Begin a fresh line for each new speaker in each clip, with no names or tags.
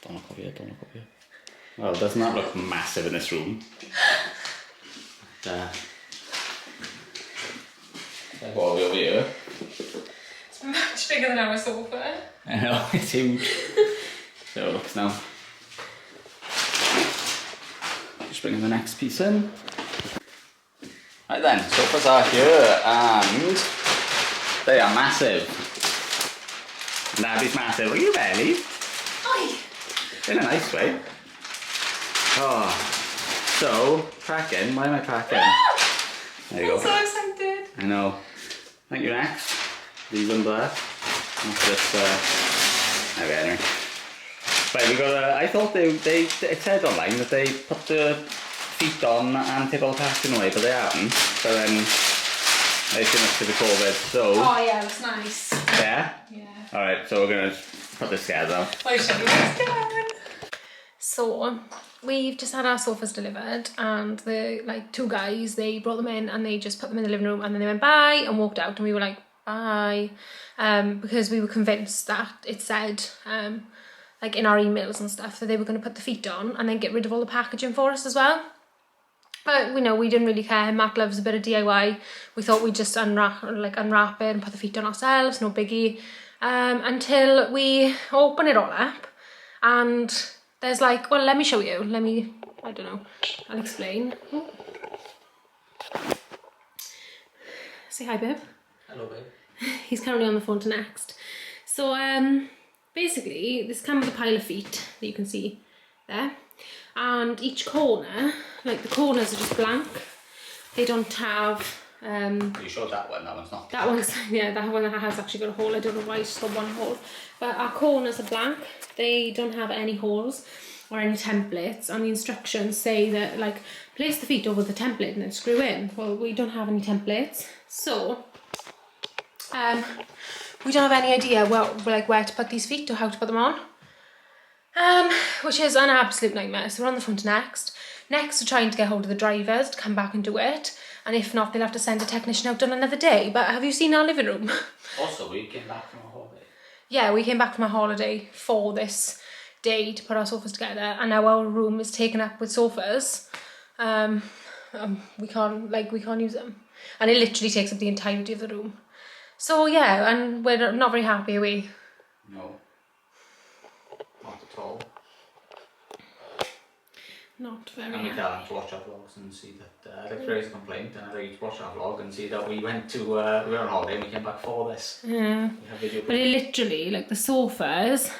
Don't look over here, don't look over here. Well, doesn't that look massive in this room? What are we over here?
It's much bigger than our sofa.
I know, it's huge. So it looks now. Just bringing the next piece in. Right then, sofas are here and they are massive. Nabby's massive. Look at your belly.
Oi!
In a nice way. Oh, so cracking. Why am I cracking? There you go.
I'm so excited.
I know. Thank you, next. These under there. After this, okay, anyway. Right, we got. I thought it said online that they put the feet on and take all the packaging away, but they haven't. So then they finished with the COVID. So.
Oh yeah, that's nice.
Yeah.
Yeah.
All right, so we're gonna put this together now.
I'll show you what's done. So we've just had our sofas delivered, and the two guys, they brought them in and they just put them in the living room, and then they went bye and walked out, and we were like bye, because we were convinced that it said in our emails and stuff that they were going to put the feet on and then get rid of all the packaging for us as well. But we didn't really care. Matt loves a bit of DIY. We thought we'd just unwrap it and put the feet on ourselves, no biggie. Until we open it all up, and there's well, let me show you. I don't know. I'll explain. Ooh. Say hi, babe.
Hello, babe.
He's currently on the phone to Next. So basically, this comes with a pile of feet that you can see there, and each corner, the corners are just blank. They don't have.
You showed that one. That one's not.
That one's, yeah, that one has actually got a hole. I don't know why it's just got one hole. But our corners are blank. They don't have any holes or any templates. And the instructions say that, place the feet over the template and then screw in. Well, we don't have any templates. So, we don't have any idea where to put these feet or how to put them on. Which is an absolute nightmare. So we're on the phone to Next. Next, we're trying to get hold of the drivers to come back and do it. And if not, they'll have to send a technician out on another day. But have you seen our living room?
Also, we came back from a holiday.
Yeah, we came back from a holiday for this day to put our sofas together. And now our room is taken up with sofas. We can't use them. And it literally takes up the entirety of the room. So yeah, and we're not very happy, are we?
No. Not at all.
Not very
And we
happy.
can't watch our vlogs and see that, I'd like to raise a complaint, and I'd like you to watch our vlog and see that we went to, we were on holiday and we came back for this.
Yeah.
We have video.
But it literally, the sofas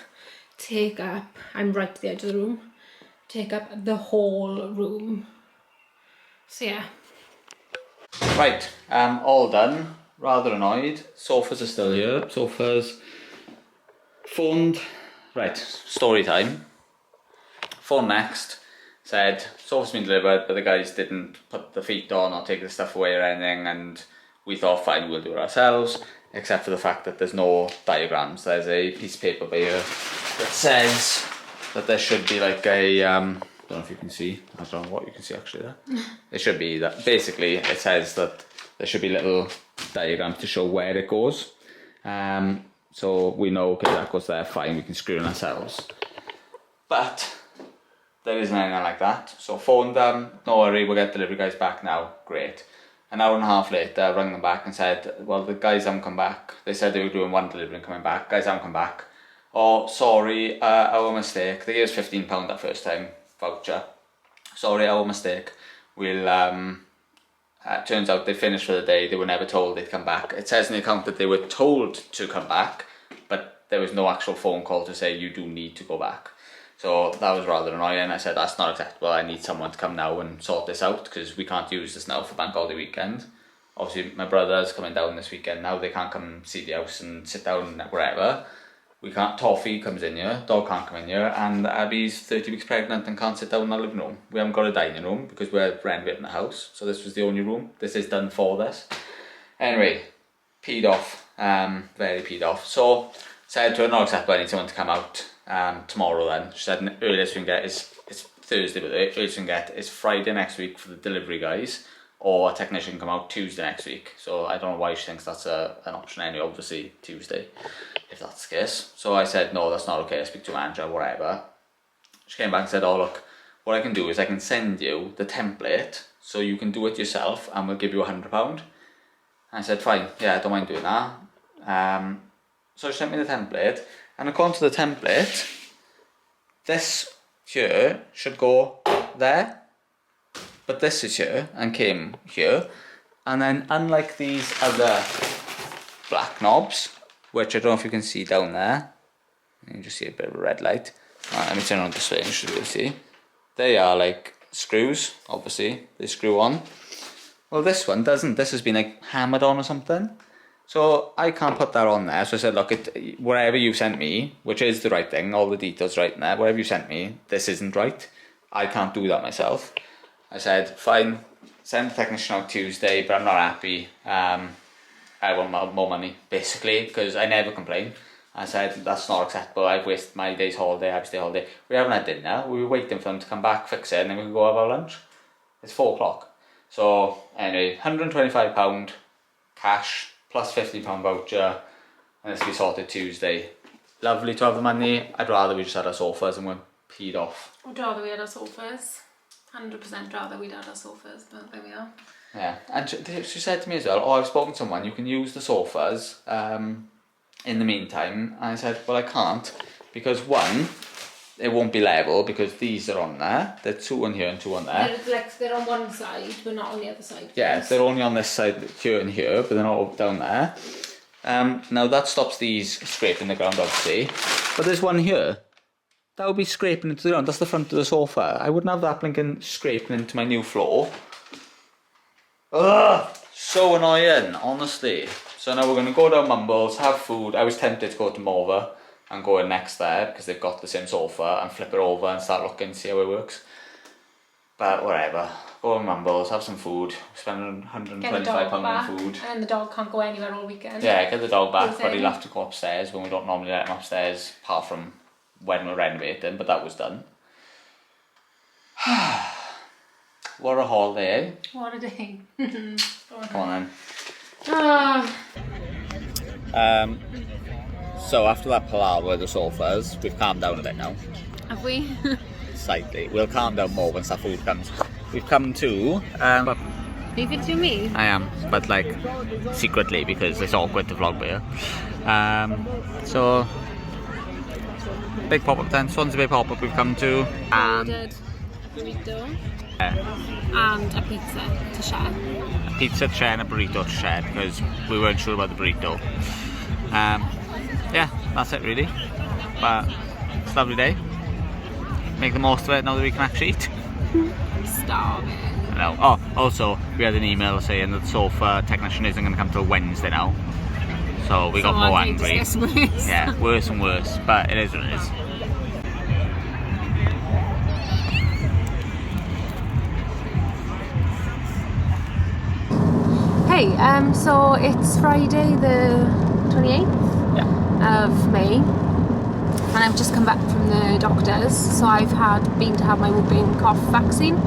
take up, I'm right to the edge of the room, take up the whole room. So yeah.
Right, all done. Rather annoyed. Sofas are still here. Sofas. Phoned. Right, story time. Phone Next. Said, sofa's been delivered, but the guys didn't put the feet on or take the stuff away or anything, and we thought, fine, we'll do it ourselves, except for the fact that there's no diagrams. There's a piece of paper by here that says that there should be a, I don't know if you can see, I don't know what you can see actually there. It should be that, basically it says that there should be little diagrams to show where it goes. So we know, okay, that goes there, fine, we can screw in ourselves. But there isn't anything like that. So phoned them, no worry, we'll get delivery guys back now, great. An hour and a half later, I rang them back and said, well, the guys haven't come back. They said they were doing one delivery and coming back, guys haven't come back. Oh, sorry, our mistake. They gave us £15 that first time, voucher. Sorry, our mistake. We'll, turns out they finished for the day, they were never told they'd come back. It says in the account that they were told to come back, but there was no actual phone call to say you do need to go back. So that was rather annoying. I said, that's not acceptable, I need someone to come now and sort this out, because we can't use this now for bank holiday weekend. Obviously my brother's coming down this weekend now, they can't come see the house and sit down wherever. We can't, Toffee comes in here, dog can't come in here, and Abby's 30 weeks pregnant and can't sit down in our living room. We haven't got a dining room because we're renovating the house, so this was the only room. This is done for this. Anyway, peed off, very peed off. So said to her, not acceptable, I need someone to come out tomorrow then. She said earliest we can get is, it's Thursday, but the earliest we can get is Friday next week for the delivery guys, or a technician can come out Tuesday next week. So I don't know why she thinks that's an option anyway, obviously Tuesday, if that's the case. So I said, no, that's not okay, I speak to a manager, whatever. she came back and said, oh look, what I can do is I can send you the template so you can do it yourself and we'll give you £100. I said, fine, yeah, I don't mind doing that. So she sent me the template, and according to the template, this here should go there, but this is here and came here. And then unlike these other black knobs, which I don't know if you can see down there, you can just see a bit of a red light. Let me turn on the switch, you should be able to see. They are like screws, obviously, they screw on. Well, this one doesn't. This has been like hammered on or something. So I can't put that on there. So I said, look, whatever you sent me, which is the right thing, all the details right in there, whatever you sent me, this isn't right. I can't do that myself. I said, fine, send the technician out Tuesday, but I'm not happy. I want more money, basically, because I never complain. I said, that's not acceptable. I've wasted my day's holiday, I've stayed holiday. We haven't had dinner. We were waiting for them to come back, fix it, and then we can go have our lunch. It's 4 o'clock. So anyway, £125 cash plus £50 voucher, and this will be sorted Tuesday. Lovely to have the money. I'd rather we just had our sofas and we're peed off.
I'd rather we had our sofas. 100% rather we'd had our sofas, but there we are.
Yeah, and she said to me as well, oh, I've spoken to someone, you can use the sofas in the meantime. And I said, well, I can't, because one, it won't be level because these are on there. They're 2 on here and 2 on there.
They're on one side, but not on the other side.
Yeah, they're only on this side here and here, but they're not down there. Now that stops these scraping the ground, obviously. But there's one here. That would be scraping into the ground. That's the front of the sofa. I wouldn't have that blinking scraping into my new floor. Ugh! So annoying, honestly. So now we're going to go down Mumbles, have food. I was tempted to go to Morva and go in next there because they've got the same sofa, and flip it over and start looking, see how it works. But whatever. Go to Mumbles, have some food, spend £125 on food.
And the dog can't go anywhere all weekend.
Yeah, get the dog back, but he'll have to go upstairs when we don't normally let him upstairs, apart from when we're renovating, but that was done. What a holiday, eh?
What a day.
Come on then.
Ah.
So after that palaver with the sofas, we've calmed down a bit now.
Have we?
Slightly. We'll calm down more once that food comes. We've come to...
Are you fixing me?
I am, but like secretly because it's awkward to vlog here. So big pop-up tent, Swansea Bay pop-up we've come to, and
ordered a burrito and a pizza to share.
A pizza to share and a burrito to share because we weren't sure about the burrito. Yeah, that's it really. But it's a lovely day. Make the most of it now that we can actually eat.
Starving.
No. Oh, also, we had an email saying that the sofa technician isn't going to come till Wednesday now. So we got more angry.
Worse.
Yeah, worse and worse, but it is what it is.
Hey, so it's Friday the 28th of May. And I've just come back from the doctor's, so I've been to have my whooping cough vaccine.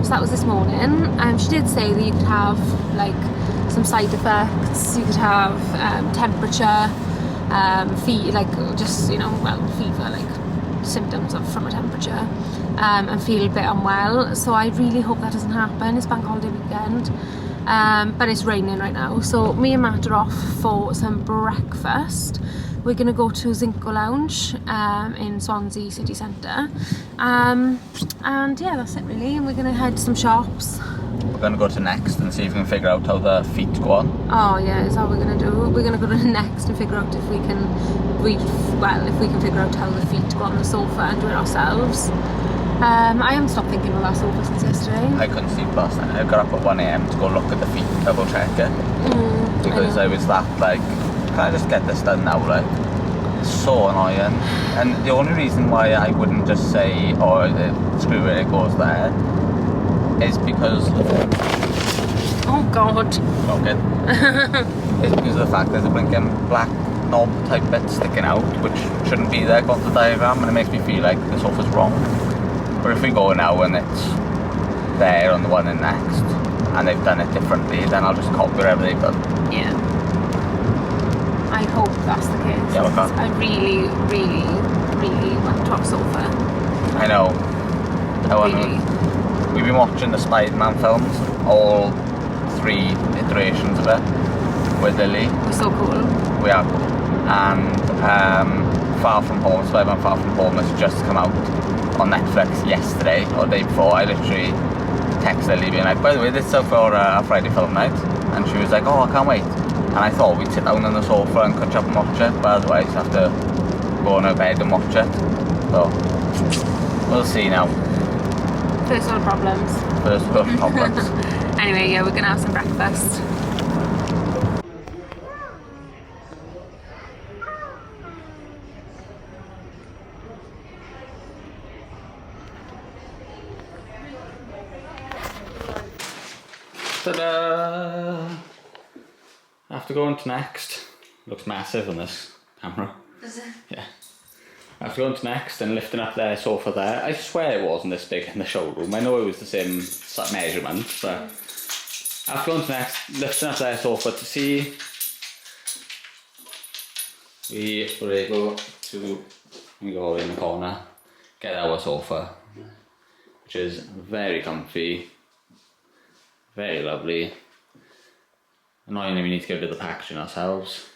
So that was this morning. She did say that you could have like some side effects. You could have temperature, fever, like symptoms from a temperature, and feel a bit unwell. So I really hope that doesn't happen. It's bank holiday weekend, but it's raining right now. So me and Matt are off for some breakfast. We're going to go to Zinco Lounge in Swansea city centre, and yeah, that's it really. And we're going to head to some shops.
We're going to go to Next and see if we can figure out how the feet go on.
Oh yeah, is that what we're going to do. We're going to go to Next and figure out if we can figure out how the feet go on the sofa and do it ourselves. I haven't stopped thinking about that sofa since yesterday.
I couldn't sleep last night. I got up at 1 AM to go look at the feet, double check it. Because I was that like, can I just get this done now, like? It's so annoying. And the only reason why I wouldn't just say, oh, screw it, it goes there, is because...
Oh god.
Okay. It's because of the fact there's a blinking black knob type bit sticking out, which shouldn't be there according to the diagram, and it makes me feel like the sofa's wrong. But if we go now and it's there on the one in Next, and they've done it differently, then I'll just copy whatever they've done.
Yeah. I hope that's the case.
Yeah, okay.
I really, really, really want to have a sofa.
I know.
Really?
We've been watching the Spider-Man films, all 3 iterations of it, with Lily.
We're so cool.
We are cool. And Far From Home, Spider-Man Far From Home has just come out on Netflix yesterday, or the day before. I literally texted Lily being like, by the way, this is out for a Friday film night. And she was like, oh, I can't wait. And I thought we'd sit down on the sofa and catch up and watch it, but otherwise have to go on her bed and watch it. So, we'll see now.
First world problems.
First world problems.
Anyway, yeah, we're gonna have some breakfast.
Ta-da! After going to Next, looks massive on this camera.
Is it?
Yeah. After going to Next and lifting up their sofa there, I swear it wasn't this big in the showroom. I know it was the same measurement, but after going to Next, lifting up their sofa to see, we were able to go in the corner, get our sofa, which is very comfy, very lovely. Annoyingly, we need to get rid of the packaging ourselves.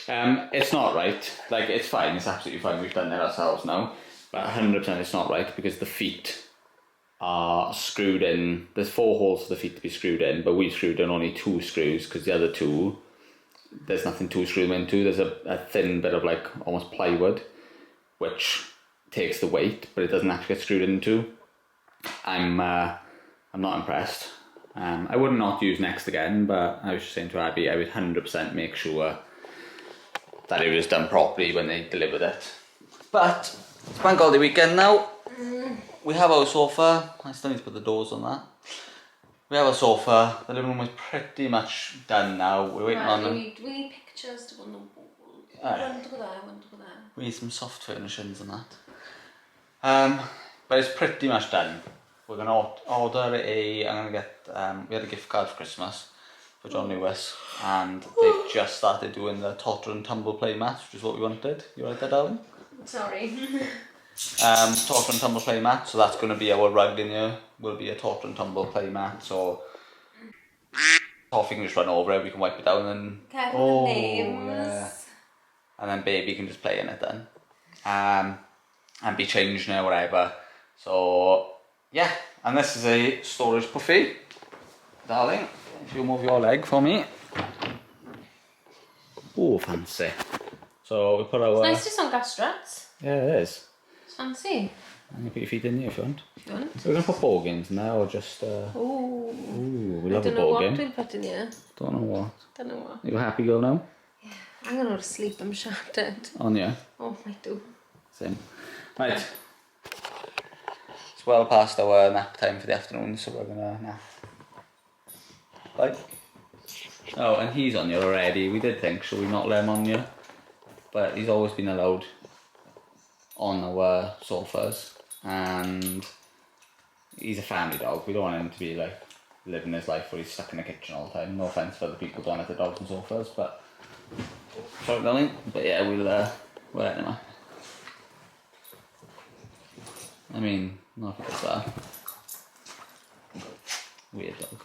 It's not right, like it's fine, it's absolutely fine, we've done it ourselves now, but 100% it's not right because the feet are screwed in. There's 4 holes for the feet to be screwed in, but we've screwed in only 2 screws because the other 2, there's nothing to screw them into. There's a thin bit of like almost plywood which takes the weight, but it doesn't actually get screwed into. I'm not impressed. I would not use Next again, but I was just saying to Abby, I would 100% make sure that it was done properly when they delivered it. But it's bank holiday weekend now. We have our sofa. I still need to put the doors on that. We have a sofa. The living room is pretty much done now. We're waiting on them.
We need pictures to go on the wall.
Aye.
One to go there, one to go there.
We need some soft furnishings and that. But it's pretty much done. We're going to order I'm going to get, we had a gift card for Christmas for John Lewis, and they've just started doing the totter and tumble play mat, which is what we wanted. You write that down?
Sorry.
Totter and tumble play mat, so that's going to be our rug in here, will be a totter and tumble play mat, so Toffee can just run over it, we can wipe it down and...
Careful names.
Yeah. And then baby can just play in it then. And be changing it, whatever. So... yeah, and this is a storage buffet, darling. If you move your leg for me. Oh, fancy. So we put our...
It's nice to see some gas struts.
Yeah, it is.
It's fancy.
And you put your feet in there if you want.
If you want.
We're going to put ball games in there or just...
Ooh.
Ooh, we love a ball game.
I don't know what we'll put in here.
Don't know what.
Don't know what.
Are you a happy girl now?
Yeah, I'm going to go to sleep, I'm shattered.
On you?
Oh, I do.
Same. Right. It's well past our nap time for the afternoon, so we're going to nap. Bye. Oh, and he's on you already. We did think, should we not let him on you? But he's always been allowed on our sofas, and he's a family dog. We don't want him to be like living his life where he's stuck in the kitchen all the time. No offence to other people who don't have the dogs on sofas, but sorry, darling. But yeah, we'll let him up. I mean, not if it's that weird dog.